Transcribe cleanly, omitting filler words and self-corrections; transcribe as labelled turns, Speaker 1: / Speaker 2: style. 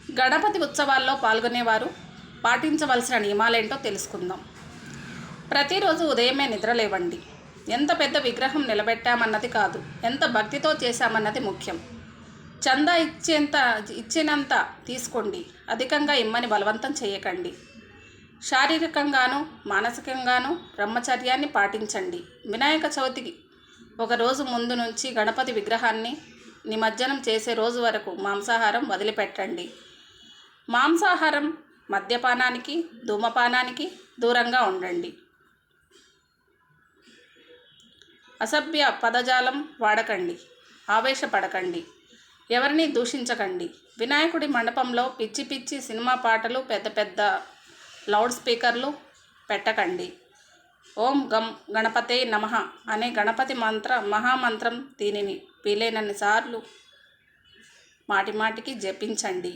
Speaker 1: గణపతి ఉత్సవాల్లో పాల్గొనేవారు పాటించవలసిన నియమాలేంటో తెలుసుకుందాం. ప్రతిరోజు ఉదయమే నిద్రలేవండి. ఎంత పెద్ద విగ్రహం నిలబెట్టామన్నది కాదు, ఎంత భక్తితో చేశామన్నది ముఖ్యం. చందా ఇచ్చినంత తీసుకోండి, అధికంగా ఇమ్మని బలవంతం చేయకండి. శారీరకంగానూ మానసికంగానూ బ్రహ్మచర్యాన్ని పాటించండి. వినాయక చవితికి ఒకరోజు ముందు నుంచి గణపతి విగ్రహాన్ని నిమజ్జనం చేసే రోజు వరకు మాంసాహారం వదిలిపెట్టండి. మాంసాహారం, మద్యపానానికి, ధూమపానానికి దూరంగా ఉండండి. అసభ్య పదజాలం వాడకండి. ఆవేశపడకండి. ఎవరిని దూషించకండి. వినాయకుడి మండపంలో పిచ్చి పిచ్చి సినిమా పాటలు, పెద్ద పెద్ద లౌడ్ స్పీకర్లు పెట్టకండి. ఓం గం గణపతే నమః అనే గణపతి మహామంత్రం దీనిని వీలైనన్ని సార్లు మాటిమాటికి జపించండి.